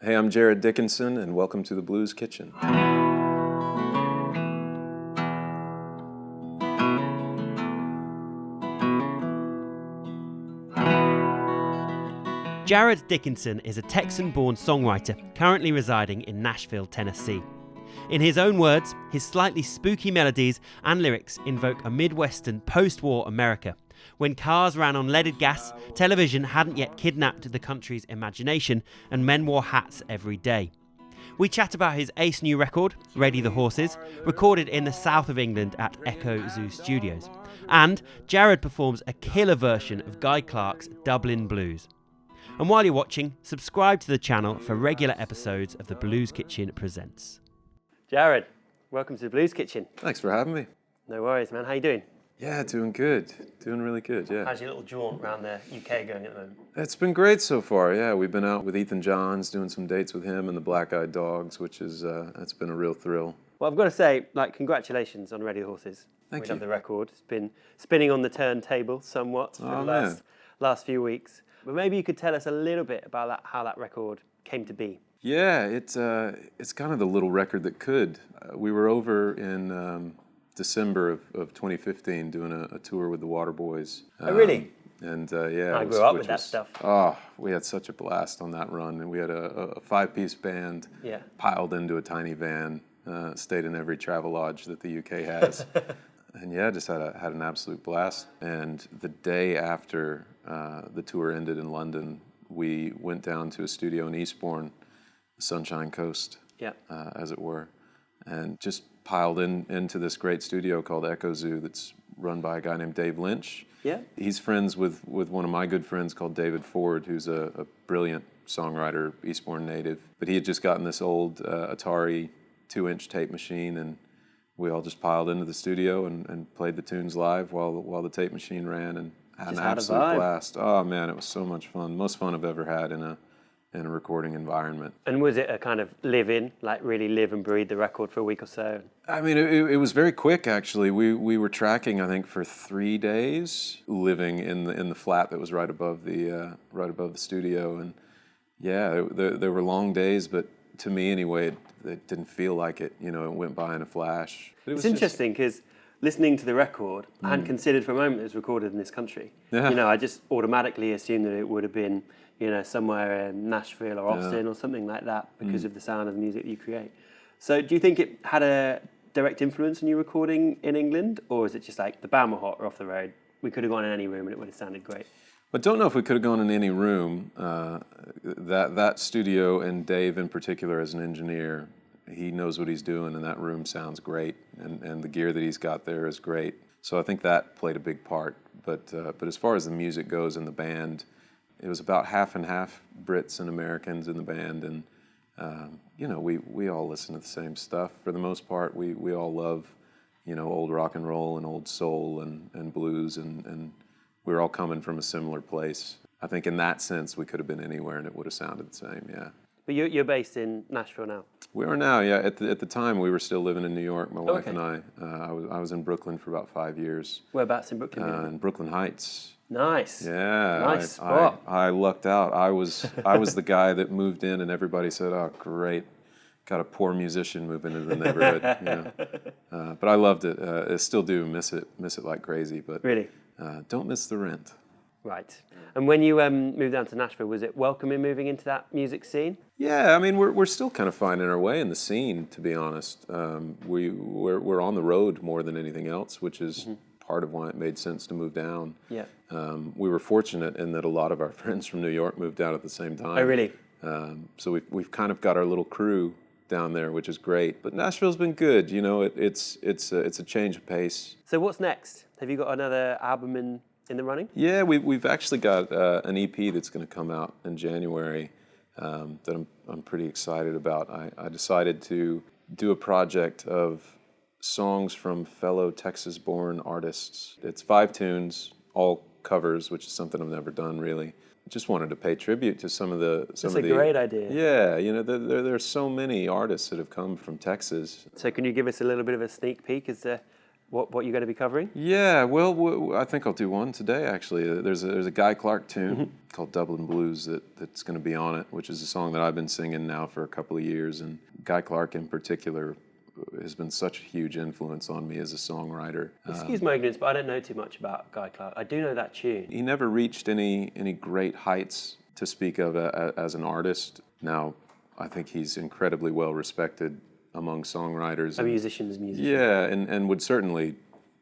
Hey, I'm Jarrod Dickenson, and welcome to the Blues Kitchen. Jarrod Dickenson is a Texan-born songwriter currently residing in Nashville, Tennessee. In his own words, his slightly spooky melodies and lyrics invoke a Midwestern post-war America, when cars ran on leaded gas, television hadn't yet kidnapped the country's imagination, and men wore hats every day. We chat about his ace new record, Ready the Horses, recorded in the south of England at Echo Zoo Studios. And Jarrod performs a killer version of Guy Clark's Dublin Blues. And while you're watching, subscribe to the channel for regular episodes of the Blues Kitchen Presents. Jarrod, welcome to the Blues Kitchen. Thanks for having me. No worries, man. How you doing? Yeah, doing good. Doing really good, yeah. How's your little jaunt around the UK going at the moment? It's been great so far, yeah. We've been out with Ethan Johns, doing some dates with him and the Black Eyed Dogs, which is, it's been a real thrill. Well, I've got to say, congratulations on Ready the Horses. Thank you. We love the record. It's been spinning on the turntable somewhat for the last few weeks. But maybe you could tell us a little bit about how that record came to be. Yeah, it's kind of the little record that could. We were over in December of 2015 doing a tour with the Waterboys. Oh, really? And I grew up with that stuff. Oh, we had such a blast on that run. And we had a five-piece band piled into a tiny van, stayed in every travel lodge that the UK has. And yeah, just had an absolute blast. And the day after the tour ended in London, we went down to a studio in Eastbourne, the Sunshine Coast, as it were, and just piled into this great studio called Echo Zoo that's run by a guy named Dave Lynch. Yeah. He's friends with one of my good friends called David Ford, who's a brilliant songwriter, Eastbourne native. But he had just gotten this old Atari 2-inch tape machine, and we all just piled into the studio and played the tunes live while the tape machine ran, and had an absolute blast. Oh man, it was so much fun. Most fun I've ever had in a recording environment. And was it a kind of live-in, like really live and breathe the record for a week or so? I mean, it was very quick actually. We were tracking, I think, for 3 days, living in the flat that was right above the studio, and yeah, there were long days, but to me anyway, it didn't feel like it. You know, it went by in a flash. It's interesting because listening to the record, I hadn't considered for a moment it was recorded in this country. Yeah. You know, I just automatically assumed that it would have been, somewhere in Nashville or Austin or something like that because of the sound of the music that you create. So do you think it had a direct influence on you recording in England, or is it just like the band were hot, we're off the road, we could have gone in any room and it would have sounded great? I don't know if we could have gone in any room. That studio, and Dave in particular as an engineer, he knows what he's doing, and that room sounds great, and the gear that he's got there is great. So I think that played a big part. But as far as the music goes in the band, it was about half and half Brits and Americans in the band, and we all listen to the same stuff for the most part. We all love old rock and roll and old soul and blues, and we were all coming from a similar place. I think in that sense we could have been anywhere and it would have sounded the same. Yeah. But you're based in Nashville now? We are now, yeah. At the time, we were still living in New York, my wife and I. I was in Brooklyn for about 5 years. Whereabouts in Brooklyn? In Brooklyn Heights. Nice. Yeah. Nice spot. I lucked out. I was the guy that moved in, and everybody said, "Oh, great, got a poor musician moving into the neighborhood." But I loved it. I still do miss it like crazy. But really, don't miss the rent. Right. And when you moved down to Nashville, was it welcoming moving into that music scene? Yeah, I mean, we're still kind of finding our way in the scene, to be honest. We're on the road more than anything else, which is part of why it made sense to move down. Yeah. We were fortunate in that a lot of our friends from New York moved down at the same time. Oh, really? So we've kind of got our little crew down there, which is great. But Nashville's been good. It's a change of pace. So what's next? Have you got another album in the running? Yeah, we've actually got an EP that's going to come out in January that I'm pretty excited about. I decided to do a project of songs from fellow Texas-born artists. It's 5 tunes, all covers, which is something I've never done really. Just wanted to pay tribute to some of the. That's a great idea. Yeah, there are so many artists that have come from Texas. So can you give us a little bit of a sneak peek as to what you're going to be covering? Yeah, well, I think I'll do one today, actually. There's a Guy Clark tune called Dublin Blues that's going to be on it, which is a song that I've been singing now for a couple of years. And Guy Clark in particular has been such a huge influence on me as a songwriter. Excuse my ignorance, but I don't know too much about Guy Clark. I do know that tune. He never reached any great heights to speak of as an artist. Now, I think he's incredibly well respected among songwriters. A musician's musician. Yeah, and would certainly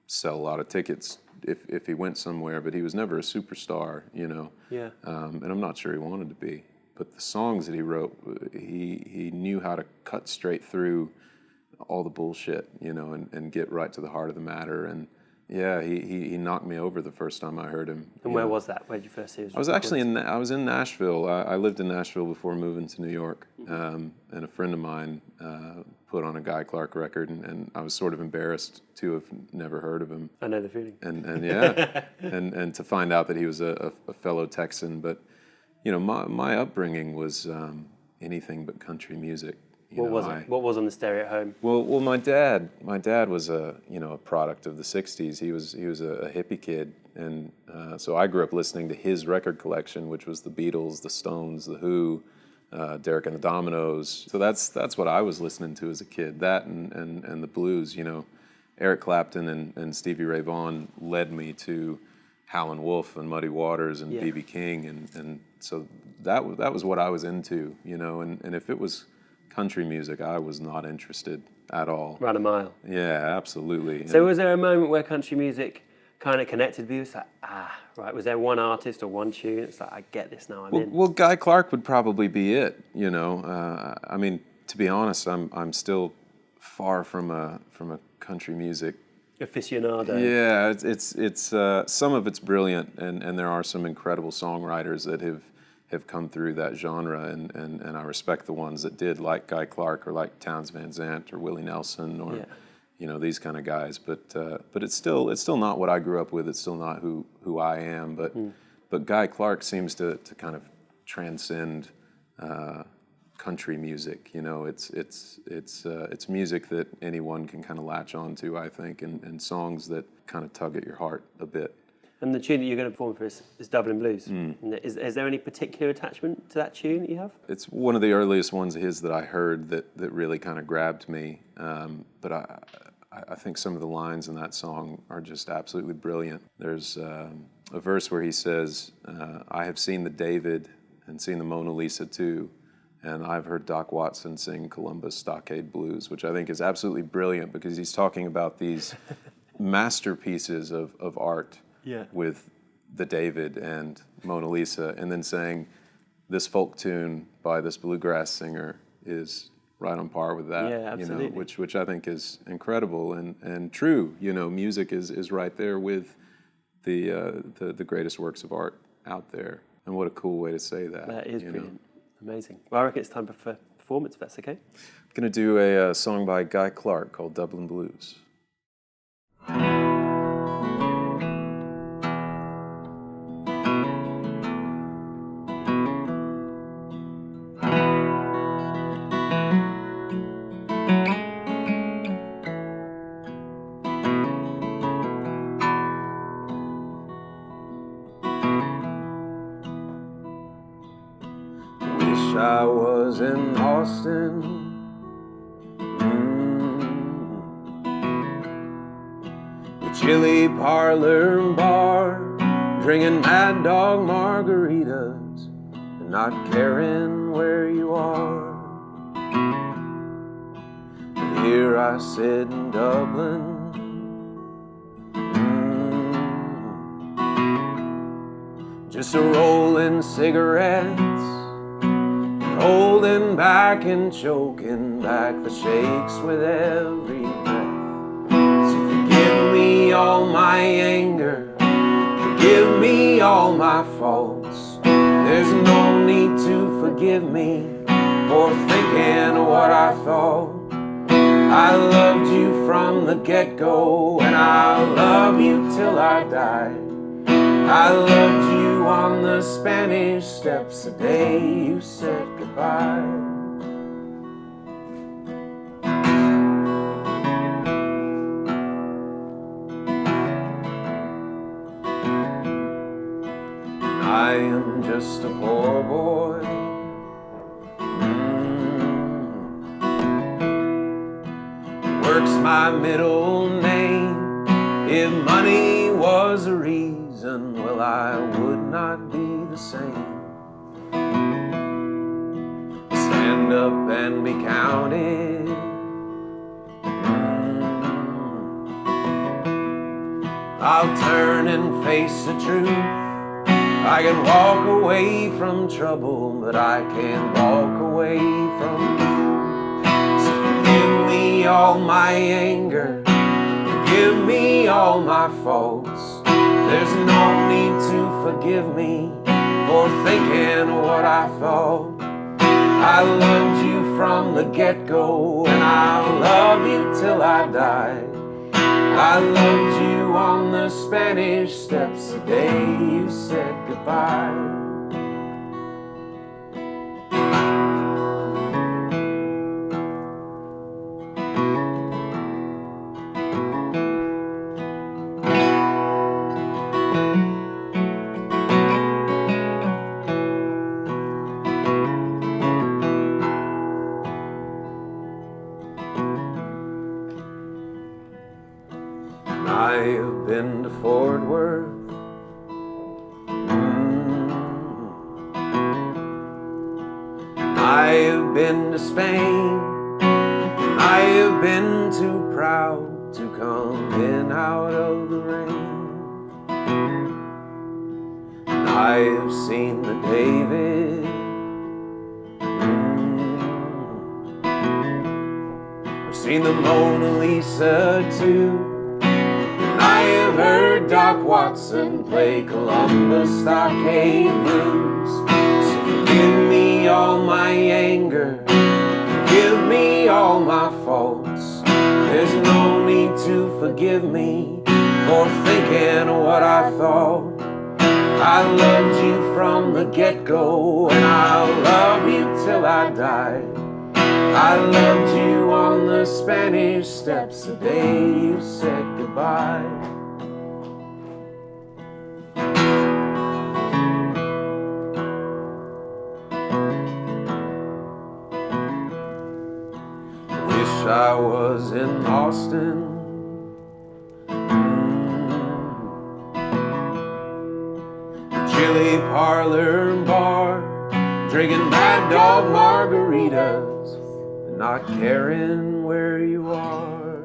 sell a lot of tickets if he went somewhere, but he was never a superstar, you know. Yeah. And I'm not sure he wanted to be. But the songs that he wrote, he knew how to cut straight through all the bullshit, you know, and get right to the heart of the matter. And yeah, he knocked me over the first time I heard him. And where was that? Where did you first hear his I was actually I was in Nashville. I lived in Nashville before moving to New York, and a friend of mine put on a Guy Clark record, and I was sort of embarrassed to have never heard of him. I know the feeling. And yeah, and to find out that he was a fellow Texan. But you know, my upbringing was anything but country music. What was it? What was on the stereo at home? Well, my dad was a product of the '60s. He was a hippie kid, and so I grew up listening to his record collection, which was the Beatles, the Stones, the Who, Derek and the Dominoes. So that's what I was listening to as a kid. That and the blues. You know, Eric Clapton and Stevie Ray Vaughan led me to Howlin' Wolf and Muddy Waters and B.B. King, and so that was what I was into. You know, and if it was country music, I was not interested at all. Ran a mile. Yeah, absolutely. So was there a moment where country music kind of connected with you? It's like, right, was there one artist or one tune? It's like, I get this now, I'm in. Well, Guy Clark would probably be it, you know. I mean, to be honest, I'm still far from a country music aficionado. Yeah, it's some of it's brilliant, and there are some incredible songwriters that have come through that genre, and I respect the ones that did, like Guy Clark or like Townes Van Zandt or Willie Nelson or you know, these kind of guys. But it's still not what I grew up with. It's still not who I am. But Guy Clark seems to kind of transcend country music. You know, it's music that anyone can kind of latch onto, I think, and songs that kind of tug at your heart a bit. And the tune that you're going to perform for is Dublin Blues. Is there any particular attachment to that tune that you have? It's one of the earliest ones of his that I heard that really kind of grabbed me. But I think some of the lines in that song are just absolutely brilliant. There's a verse where he says, I have seen the David and seen the Mona Lisa too, and I've heard Doc Watson sing Columbus Stockade Blues, which I think is absolutely brilliant because he's talking about these masterpieces of art. With the David and Mona Lisa, and then saying this folk tune by this bluegrass singer is right on par with that. Yeah, absolutely. You know, which I think is incredible and true. You know, music is right there with the greatest works of art out there. And what a cool way to say that. That is brilliant. Amazing. Well, I reckon it's time for performance, if that's okay. I'm going to do a song by Guy Clark called Dublin Blues. I was in Austin, the chili parlor and bar, drinking Mad Dog margaritas and not caring where you are. And here I sit in Dublin, just a rolling cigarettes, holding back and choking back the shakes with every breath. So forgive me all my anger, forgive me all my faults. There's no need to forgive me for thinking what I thought. I loved you from the get-go, and I'll love you till I die. I loved you on the Spanish Steps the day you said goodbye. just a poor boy. Work's my middle name. If money was a reason, well, I would not be the same. Stand up and be counted. I'll turn and face the truth. I can walk away from trouble, but I can't walk away from you. So forgive me all my anger, forgive me all my faults. There's no need to forgive me for thinking what I thought. I loved you from the get-go, and I'll love you till I die. I loved you on the Spanish Steps the day you said goodbye. I have been to Fort Worth. I have been to Spain. I have been too proud to come in out of the rain. I have seen the David. I've seen the Mona Lisa too. I have heard Doc Watson play Columbus Stockade Blues. So forgive me all my anger, forgive me all my faults. There's no need to forgive me for thinking what I thought. I loved you from the get-go, and I'll love you till I die. I loved you on the Spanish Steps the day you said goodbye. Wish I was in Austin. Chili parlor and bar, drinking Mad Dog margaritas, not caring where you are.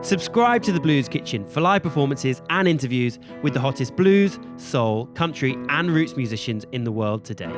Subscribe to The Blues Kitchen for live performances and interviews with the hottest blues, soul, country and roots musicians in the world today.